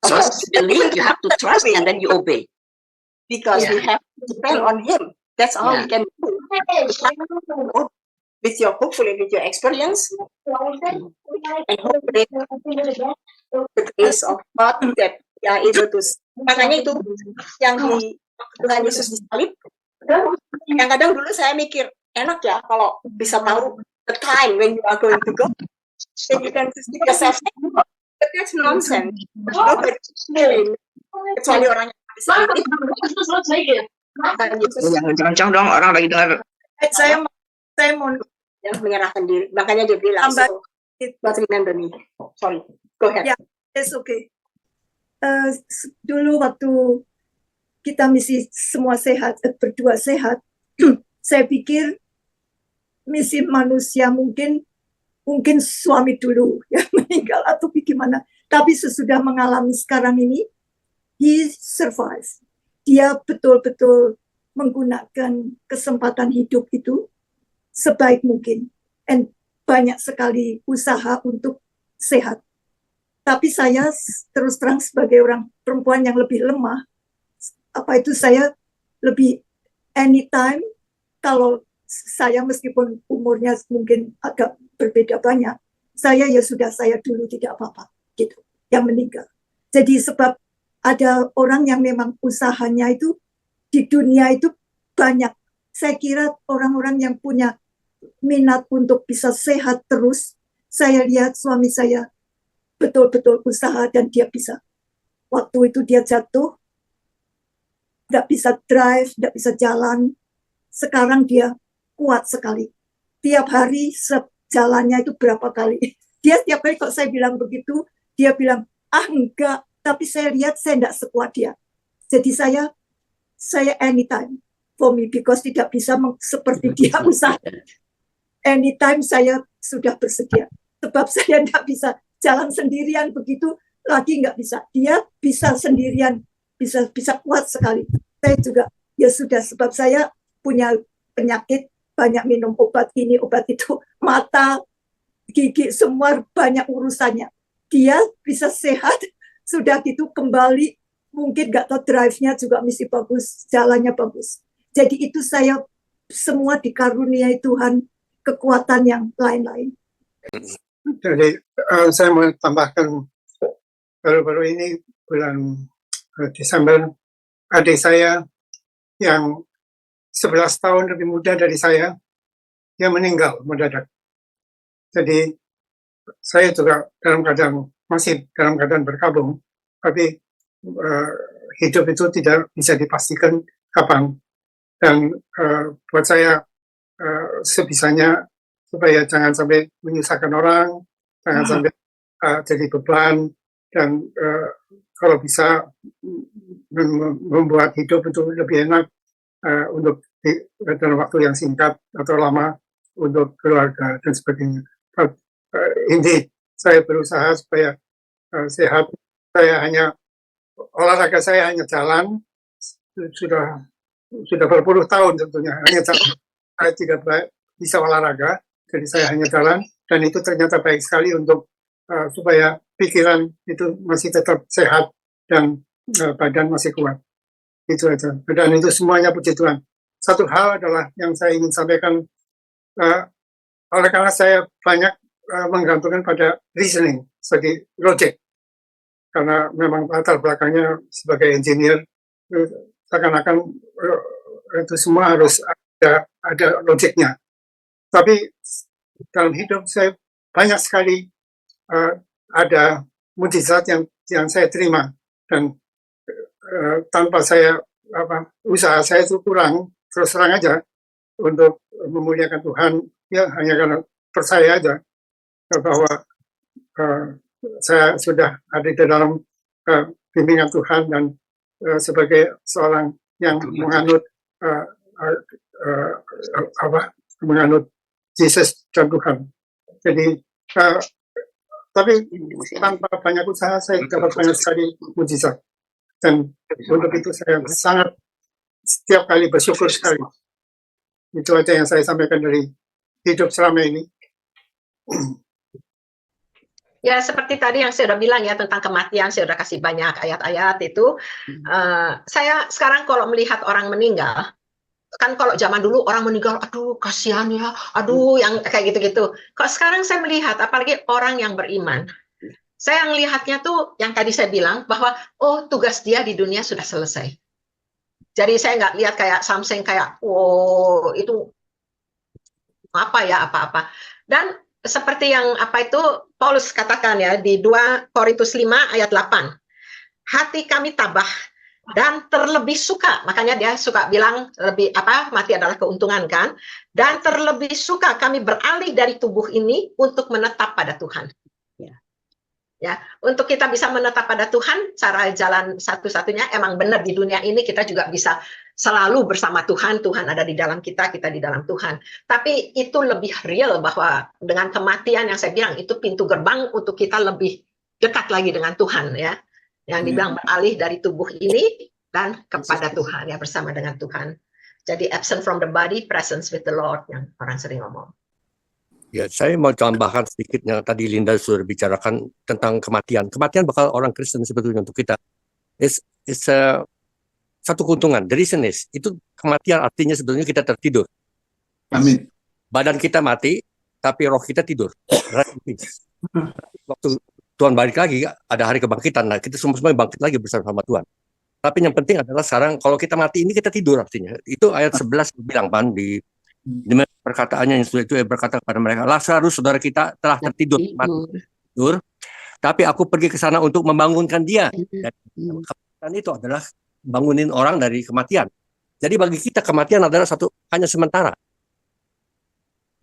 Trust, you believe, you have to trust, and then you obey. Because we have to depend on Him. That's all we can do. With your, hopefully with your experience, and hopefully the grace of God that we are able to. Makanya itu yang di Tuhan Yesus disalib. Yang kadang dulu saya mikir enak ya kalau bisa tahu the time when you are going to go, then you can keep yourself safe. But that's nonsense. Nobody kecuali orang yang disalib. Jangan dong orang lagi dengar. Saya mau Yang menyerahkan diri. Makanya dia bilang, so, but remember me. Sorry, go ahead. Ya. It's okay. Dulu waktu kita misi semua sehat, berdua sehat, saya pikir misi manusia mungkin suami dulu yang meninggal atau bagaimana. Tapi sesudah mengalami sekarang ini, he survives. Dia betul-betul menggunakan kesempatan hidup itu sebaik mungkin. And banyak sekali usaha untuk sehat. Tapi saya terus terang sebagai orang perempuan yang lebih lemah, saya lebih anytime, kalau saya meskipun umurnya mungkin agak berbeda banyak, saya dulu tidak apa-apa gitu, yang meninggal. Jadi sebab ada orang yang memang usahanya itu di dunia itu banyak. Saya kira orang-orang yang punya minat untuk bisa sehat terus, saya lihat suami saya betul-betul usaha dan dia bisa. Waktu itu dia jatuh, nggak bisa drive, nggak bisa jalan. Sekarang dia kuat sekali. Tiap hari jalannya itu berapa kali. Dia setiap kali kalau saya bilang begitu, dia bilang, enggak, tapi saya lihat saya nggak sekuat dia. Jadi saya anytime for me, because tidak bisa seperti dia usaha. Anytime saya sudah bersedia. Sebab saya nggak bisa jalan sendirian begitu, lagi nggak bisa. Dia bisa sendirian, bisa kuat sekali. Saya juga, ya sudah, sebab saya punya penyakit, banyak minum obat ini, obat itu, mata, gigi, semua banyak urusannya. Dia bisa sehat, sudah gitu kembali, mungkin nggak tahu drive-nya juga mesti bagus, jalannya bagus. Jadi itu saya semua dikaruniai Tuhan, kekuatan yang lain-lain. Jadi saya mau tambahkan baru-baru ini bulan Desember adik saya yang 11 tahun lebih muda dari saya, yang meninggal mendadak. Jadi saya juga masih dalam keadaan berkabung, tapi hidup itu tidak bisa dipastikan kapan. Dan buat saya sebisanya supaya jangan sampai menyusahkan orang, jangan sampai jadi beban, dan kalau bisa membuat hidup itu lebih enak untuk dalam waktu yang singkat atau lama untuk keluarga dan sebagainya. Indeed, saya berusaha supaya sehat. Olahraga saya hanya jalan, sudah berpuluh tahun tentunya hanya jalan. Saya tidak bisa olahraga, jadi saya hanya jalan, dan itu ternyata baik sekali untuk supaya pikiran itu masih tetap sehat dan badan masih kuat. Itu aja. Dan itu semuanya puji Tuhan. Satu hal adalah yang saya ingin sampaikan, oleh karena saya banyak menggantungkan pada reasoning sebagai logic, karena memang latar belakangnya sebagai engineer, seakan-akan itu semua harus ada logiknya. Tapi dalam hidup saya banyak sekali ada mujizat yang saya terima, dan tanpa saya usaha saya itu kurang, terus terang aja, untuk memuliakan Tuhan, ya hanya karena percaya aja bahwa saya sudah ada di dalam bimbingan Tuhan, dan sebagai seorang yang menganut menganut Yesus dan Tuhan. Jadi tapi tanpa banyak usaha saya dapat banyak sekali mujizat, dan untuk itu saya sangat setiap kali bersyukur sekali. Itu aja yang saya sampaikan dari hidup selama ini. Ya, seperti tadi yang saya sudah bilang ya tentang kematian, saya sudah kasih banyak ayat-ayat itu. Saya sekarang kalau melihat orang meninggal, kan kalau zaman dulu orang meninggal, aduh kasihan ya, aduh yang kayak gitu-gitu. Kok sekarang saya melihat, apalagi orang yang beriman, saya melihatnya tuh yang tadi saya bilang bahwa oh tugas dia di dunia sudah selesai. Jadi saya nggak lihat kayak something kayak oh itu apa-apa. Dan seperti yang Paulus katakan ya di 2 Korintus 5 ayat 8. Hati kami tabah dan terlebih suka, makanya dia suka bilang lebih mati adalah keuntungan kan, dan terlebih suka kami beralih dari tubuh ini untuk menetap pada Tuhan. Ya, untuk kita bisa menetap pada Tuhan, cara jalan satu-satunya emang benar di dunia ini kita juga bisa selalu bersama Tuhan, Tuhan ada di dalam kita, kita di dalam Tuhan. Tapi itu lebih real bahwa dengan kematian yang saya bilang itu pintu gerbang untuk kita lebih dekat lagi dengan Tuhan ya. Yang dibilang beralih dari tubuh ini dan kepada Tuhan ya, bersama dengan Tuhan. Jadi absent from the body, presence with the Lord yang orang sering ngomong. Ya, saya mau tambahkan sedikit yang tadi Linda sudah bicarakan tentang kematian. Kematian bakal orang Kristen sebetulnya untuk kita. Satu keuntungan. The reason is, itu kematian artinya sebetulnya kita tertidur. Amin. Badan kita mati, tapi roh kita tidur. Waktu Tuhan balik lagi, ada hari kebangkitan. Nah, kita semua bangkit lagi bersama Tuhan. Tapi yang penting adalah sekarang, kalau kita mati ini kita tidur artinya. Itu ayat 11 bilang, Pan, di perkataannya yang sudah itu berkata kepada mereka, Lazarus saudara kita telah tertidur, mati tidur, tapi aku pergi ke sana untuk membangunkan dia. Dan kematian itu adalah bangunin orang dari kematian. Jadi bagi kita kematian adalah hanya sementara.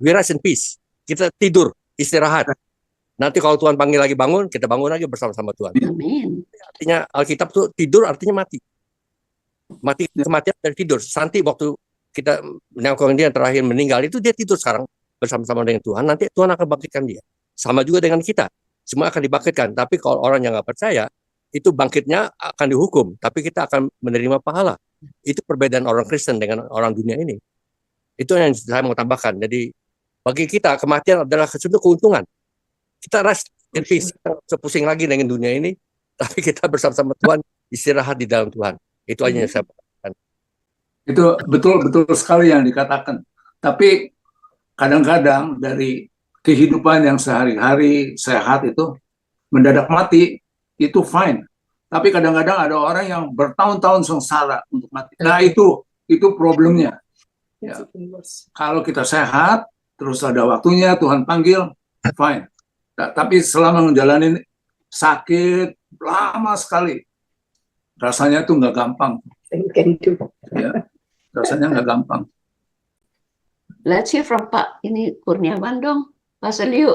We rest in peace. Kita tidur, istirahat. Nanti kalau Tuhan panggil lagi bangun, kita bangun lagi bersama-sama Tuhan. Amin. Artinya Alkitab tuh tidur artinya mati. Mati kematian dari tidur. Santi waktu kita menyangkut dia terakhir meninggal itu dia tidur sekarang bersama-sama dengan Tuhan. Nanti Tuhan akan bangkitkan dia. Sama juga dengan kita. Semua akan dibangkitkan. Tapi kalau orang yang nggak percaya, itu bangkitnya akan dihukum. Tapi kita akan menerima pahala. Itu perbedaan orang Kristen dengan orang dunia ini. Itu yang saya mau tambahkan. Jadi bagi kita kematian adalah sesuatu keuntungan. Kita rest in peace. Kita sepusing lagi dengan dunia ini. Tapi kita bersama-sama Tuhan istirahat di dalam Tuhan. Itu aja yang saya katakan. Itu betul-betul sekali yang dikatakan. Tapi kadang-kadang dari kehidupan yang sehari-hari sehat itu mendadak mati, itu fine. Tapi kadang-kadang ada orang yang bertahun-tahun sengsara untuk mati. Nah, itu problemnya. Ya. Kalau kita sehat, terus ada waktunya Tuhan panggil, fine. Tapi selama menjalani sakit lama sekali, rasanya tuh nggak gampang. Ya, rasanya nggak gampang. Let's hear from Pak ini Kurniawan dong, Pak Seliu.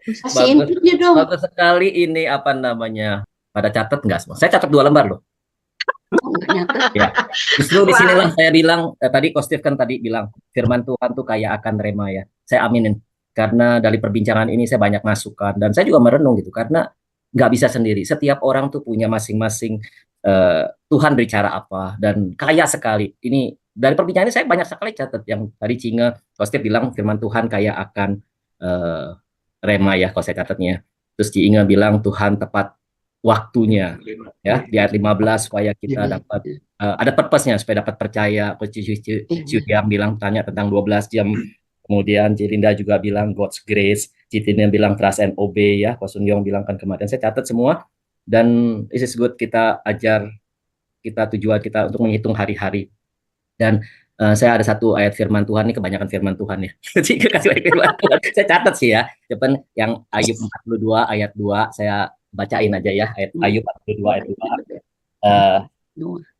Kasih inputnya dong. Bagus sekali ini apa namanya. Pada catat nggak semua? Saya catat 2 lembar loh. Ya, justru di sinilah saya bilang tadi Ko Steve kan tadi bilang firman Tuhan tuh kayak akan rema ya. Saya aminin karena dari perbincangan ini saya banyak masukan dan saya juga merenung gitu karena nggak bisa sendiri. Setiap orang tuh punya masing-masing Tuhan berbicara apa dan kaya sekali. Ini dari perbincangan ini saya banyak sekali catat yang tadi Cinga Ko Steve bilang firman Tuhan kayak akan rema ya kalau saya catatnya. Terus Cinga bilang Tuhan tepat waktunya ya di ayat 15 supaya kita dapat ada purpose-nya supaya dapat percaya. Yang bilang tanya tentang 12 jam, kemudian Cilinda juga bilang God's grace, Cilinda bilang trust and obey ya, Ko Sun Yong bilang kan kemarin. Saya catat semua dan this is good, kita ajar kita tujuan kita untuk menghitung hari-hari. Dan saya ada satu ayat firman Tuhan, ini kebanyakan firman Tuhan ya. Jadi kasih ayat firman Tuhan. Saya catat sih ya. Depan yang Ayub 42 ayat 2 saya bacain aja ya, Ayub 42 ayat 2.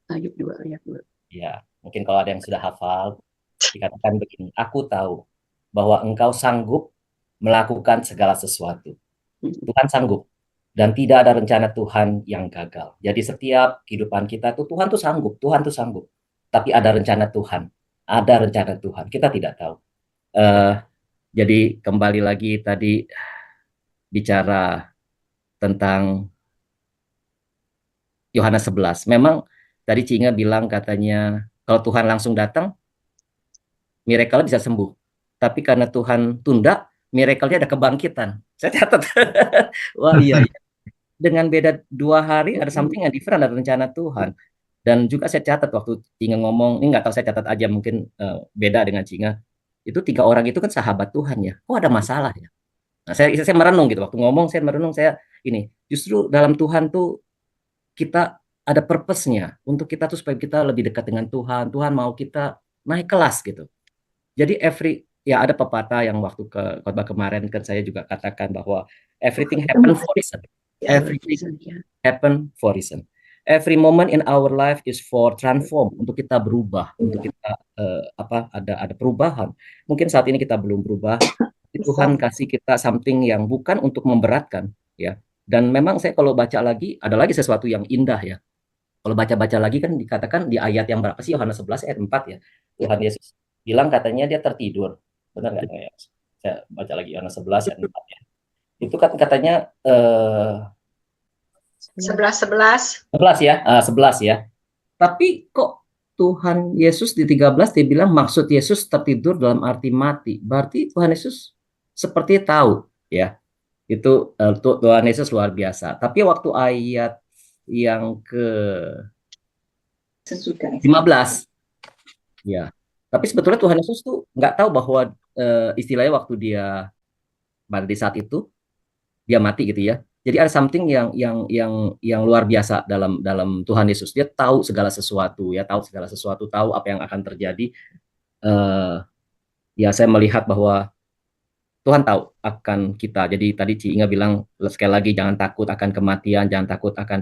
Ayub 2 ayat 2. Ya, mungkin kalau ada yang sudah hafal, dikatakan begini, aku tahu bahwa engkau sanggup melakukan segala sesuatu. Tuhan sanggup. Dan tidak ada rencana Tuhan yang gagal. Jadi setiap kehidupan kita tuh Tuhan tuh sanggup. Tapi ada rencana Tuhan. Ada rencana Tuhan. Kita tidak tahu. Jadi kembali lagi tadi bicara tentang Yohanes 11. Memang tadi Cinga bilang katanya kalau Tuhan langsung datang, miracle bisa sembuh. Tapi karena Tuhan tunda, miracle-nya ada kebangkitan. Saya catat. Wah iya. Dengan beda 2 hari ada something yang different, ada rencana Tuhan. Dan juga saya catat waktu Cinga ngomong, ini nggak tahu saya catat aja mungkin beda dengan Cinga. Itu 3 orang itu kan sahabat Tuhan ya. Kok ada masalah ya? Nah, saya merenung gitu waktu ngomong, saya merenung, saya ini justru dalam Tuhan tuh kita ada purpose-nya untuk kita tuh supaya kita lebih dekat dengan Tuhan. Tuhan mau kita naik kelas gitu. Jadi ya ada pepatah yang waktu ke khotbah kemarin kan saya juga katakan bahwa everything happen for reason. Everything happen for reason. Every moment in our life is for transform, untuk kita berubah, untuk kita ada perubahan. Mungkin saat ini kita belum berubah. Tuhan kasih kita something yang bukan untuk memberatkan ya. Dan memang saya kalau baca lagi ada lagi sesuatu yang indah ya. Kalau baca-baca lagi kan dikatakan di ayat yang berapa sih, Yohanes 11 ayat 4 ya. Tuhan Yesus bilang katanya dia tertidur. Benar nggak ya? Saya baca lagi Yohanes 11 ayat 4 ya. Itu kan katanya 11 ya, 11 ya. Tapi kok Tuhan Yesus di 13 dia bilang maksud Yesus tertidur dalam arti mati. Berarti Tuhan Yesus seperti tahu ya. Itu Tuhan Yesus luar biasa. Tapi waktu ayat yang ke 15 ya. Tapi sebetulnya Tuhan Yesus tuh nggak tahu bahwa istilahnya waktu dia pada saat itu dia mati gitu ya. Jadi ada something yang luar biasa dalam Tuhan Yesus. Dia tahu segala sesuatu ya, tahu apa yang akan terjadi. Ya saya melihat bahwa Tuhan tahu akan kita. Jadi tadi Ci Inga bilang sekali lagi jangan takut akan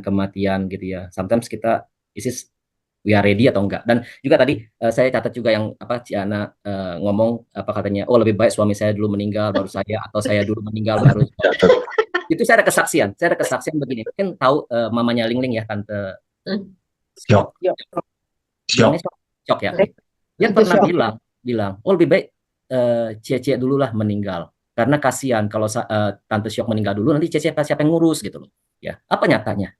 kematian, gitu ya. Sometimes kita we are ready atau enggak. Dan juga tadi saya catat juga yang Ciana ngomong katanya, oh lebih baik suami saya dulu meninggal baru saya, atau saya dulu meninggal baru itu saya ada kesaksian begini. Mungkin tahu mamanya Lingling ya, tante Syok ya. Dia pernah bilang oh lebih baik Cie dulu lah meninggal, karena kasihan kalau tante Syok meninggal dulu nanti Cie siapa yang ngurus gitu loh ya. Apa nyatanya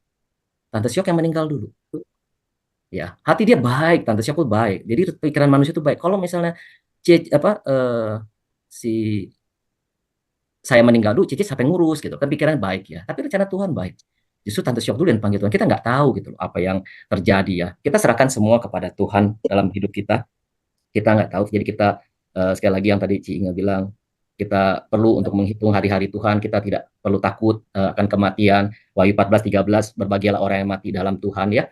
tante Syok yang meninggal dulu ya. Hati dia baik, tante Syok pun baik, jadi pikiran manusia itu baik. Kalau misalnya saya meninggal dulu, Cici siapa yang ngurus gitu kan, pikiran baik ya. Tapi rencana Tuhan baik. Justru tante Syok dulu yang panggil Tuhan. Kita nggak tahu gitu loh apa yang terjadi ya. Kita serahkan semua kepada Tuhan dalam hidup kita. Kita nggak tahu. Jadi kita sekali lagi yang tadi Ci Inga bilang, Kita perlu untuk menghitung hari-hari Tuhan, kita tidak perlu takut akan kematian. Wahyu 14:13, berbahagialah orang yang mati dalam Tuhan ya.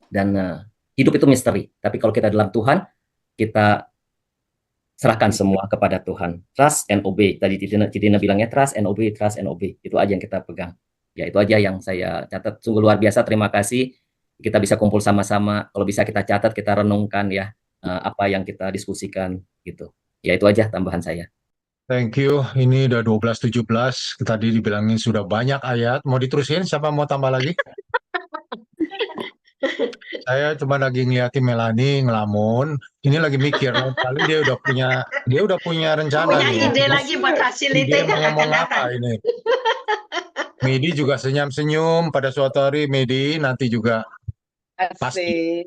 Dan hidup itu misteri, tapi kalau kita dalam Tuhan, kita serahkan semua kepada Tuhan. Trust and obey. Tadi Citina bilangnya trust and obey, trust and obey. Itu aja yang kita pegang. Ya itu aja yang saya catat. Sungguh luar biasa, terima kasih. Kita bisa kumpul sama-sama. Kalau bisa kita catat, kita renungkan ya apa yang kita diskusikan gitu. Ya itu aja tambahan saya. Thank you. Ini udah 12:17. Tadi dibilangin sudah banyak ayat. Mau diterusin? Siapa mau tambah lagi? Saya cuma lagi ngeliatin Melanie ngelamun. Ini lagi mikir, kali dia udah punya rencana Punya nih. ide lagi buat Ide facilitate mau yang akan ngomong datang. apa ini? Medi juga senyum-senyum pada suatu hari. Medi nanti juga pasti.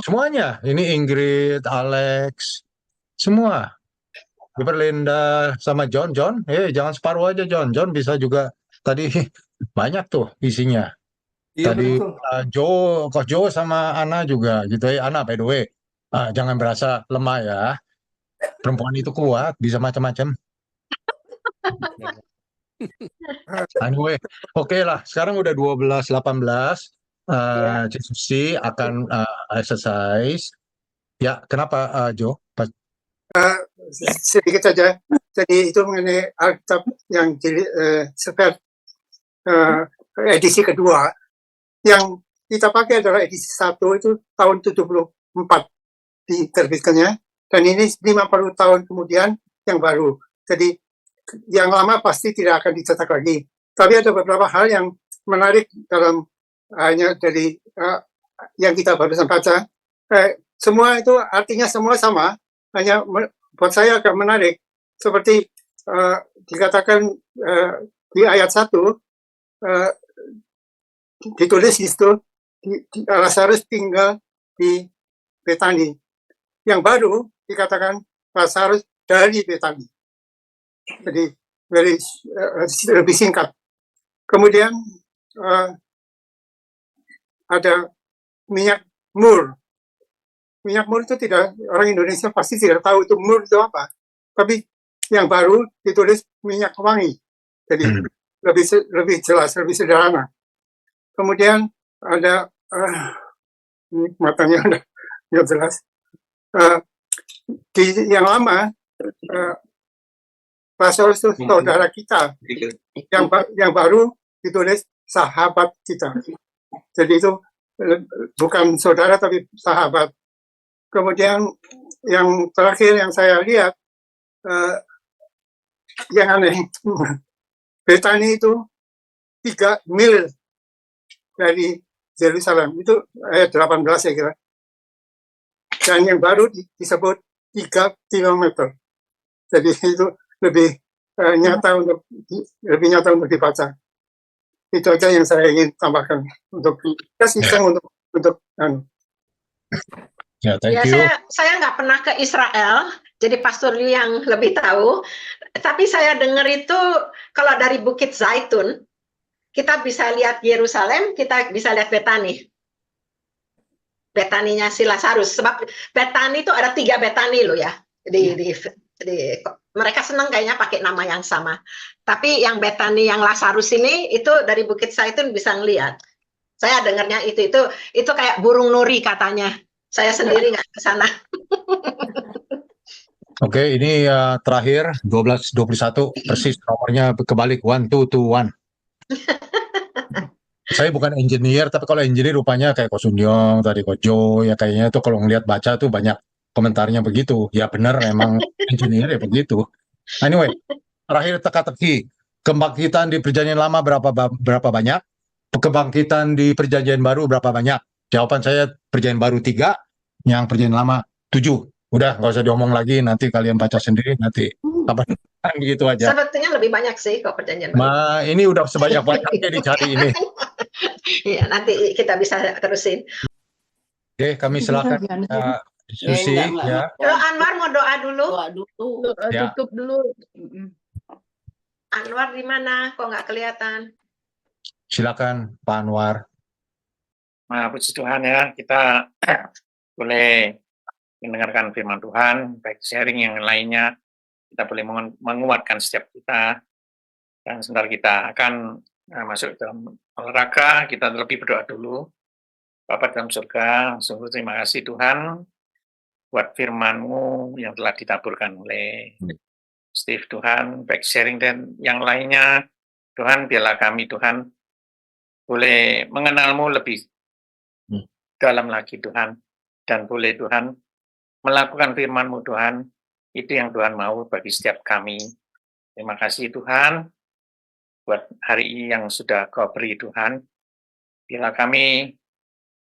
Semuanya. Ini Ingrid, Alex, semua. Linda sama John, jangan separuh aja John bisa juga tadi banyak tuh isinya. Iya, Tadi betul. Coach Joe sama Ana juga gitu ya. Ana by the way, jangan berasa lemah ya. Perempuan itu kuat, bisa macam-macam. Anyway, oke lah. Sekarang udah 12:18. Susi akan exercise. Ya, kenapa Joe? Sedikit saja. Jadi itu mengenai Alkitab yang edisi kedua. Yang kita pakai adalah edisi 1 itu tahun 74 diterbitkannya. Dan ini 50 tahun kemudian yang baru. Jadi yang lama pasti tidak akan dicetak lagi. Tapi ada beberapa hal yang menarik dalam hanya dari yang kita barusan baca. Semua itu artinya semua sama. Hanya buat saya agak menarik. Seperti dikatakan di ayat 1, ditulis di situ, Lazarus tinggal di Betani. Yang baru dikatakan Lazarus dari Betani. Jadi lebih singkat. Kemudian ada minyak mur. Minyak mur itu orang Indonesia pasti tidak tahu itu mur itu apa. Tapi yang baru ditulis minyak wangi. Jadi lebih jelas, lebih sederhana. Kemudian ada matanya udah nggak jelas. Di yang lama Lazarus itu saudara kita. Yang baru ditulis sahabat kita. Jadi itu bukan saudara tapi sahabat. Kemudian yang terakhir yang saya lihat, yang aneh, Betani itu 3 mil dari Yerusalem. Itu ayat 18 saya kira. Dan yang baru disebut 3 kilometer. Jadi itu lebih nyata untuk dibaca. Itu aja yang saya ingin tambahkan untuk iseng untuk Ya, thank you. Saya nggak pernah ke Israel, jadi Pastor Liu yang lebih tahu. Tapi saya dengar itu kalau dari Bukit Zaitun, kita bisa lihat Yerusalem, kita bisa lihat Betani. Betaninya si Lazarus. Sebab Betani itu ada 3 Betani loh ya. Mereka senang kayaknya pakai nama yang sama. Tapi yang Betani yang Lazarus ini itu dari Bukit Zaitun bisa ngelihat. Saya dengarnya itu kayak burung nuri katanya. Saya sendiri nggak ke sana. Oke, ini terakhir 12:21 persis nomornya kebalik 1221. Saya bukan engineer, tapi kalau engineer rupanya kayak Ko Sunyong, tadi Ko Jo, ya kayaknya tuh kalau ngelihat baca tuh banyak komentarnya begitu. Ya benar, emang engineer ya begitu. Anyway, terakhir teka-teki. Kebangkitan di Perjanjian Lama berapa banyak? Kebangkitan di Perjanjian Baru berapa banyak? Jawaban saya Perjanjian Baru 3, yang Perjanjian Lama 7. Udah, nggak usah diomong lagi, nanti kalian baca sendiri, nanti kapan gitu aja. Sebetulnya lebih banyak sih kalau Perjanjian Baru. Ini udah sebanyak-banyaknya dicari ini. Iya, nanti kita bisa terusin. Oke, kami silakan diskusi ya. Anwar mau doa dulu. Ya. Tutup dulu. Anwar di mana? Kok nggak kelihatan? Silakan Pak Anwar. Nah, puji Tuhan ya, kita boleh mendengarkan firman Tuhan, baik sharing yang lainnya, kita boleh menguatkan setiap kita. Dan sebentar kita akan masuk dalam olahraga, kita lebih berdoa dulu. Bapa dalam surga, sungguh terima kasih Tuhan buat firman-Mu yang telah ditaburkan oleh Steve Tuhan, baik sharing dan yang lainnya. Tuhan, biarlah kami Tuhan boleh mengenal-Mu lebih dalam lagi Tuhan. Dan boleh Tuhan melakukan firman-Mu Tuhan. Itu yang Tuhan mau bagi setiap kami. Terima kasih Tuhan buat hari ini yang sudah Kau beri Tuhan. Biarlah kami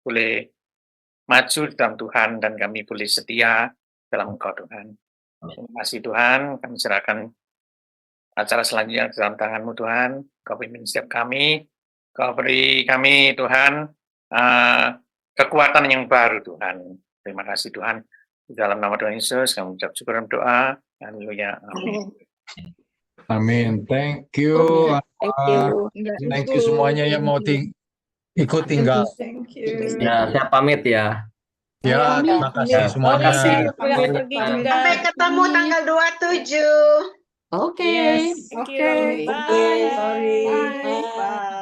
boleh maju dalam Tuhan dan kami boleh setia dalam Engkau Tuhan. Terima kasih Tuhan, kami serahkan acara selanjutnya dalam tangan-Mu Tuhan. Kau pimpin setiap kami, Kau beri kami Tuhan kekuatan yang baru Tuhan. Terima kasih Tuhan. Di dalam nama Tuhan Yesus kami ucap syukur dan doa. Haleluya. Amin. Amin. Thank you. Thank you semuanya yang mau ikut tinggal. Thank you. Ya, saya pamit ya. Ya, terima kasih semuanya. Sampai ketemu tanggal 27. Oke. Oke. Bye. Sorry. Bye.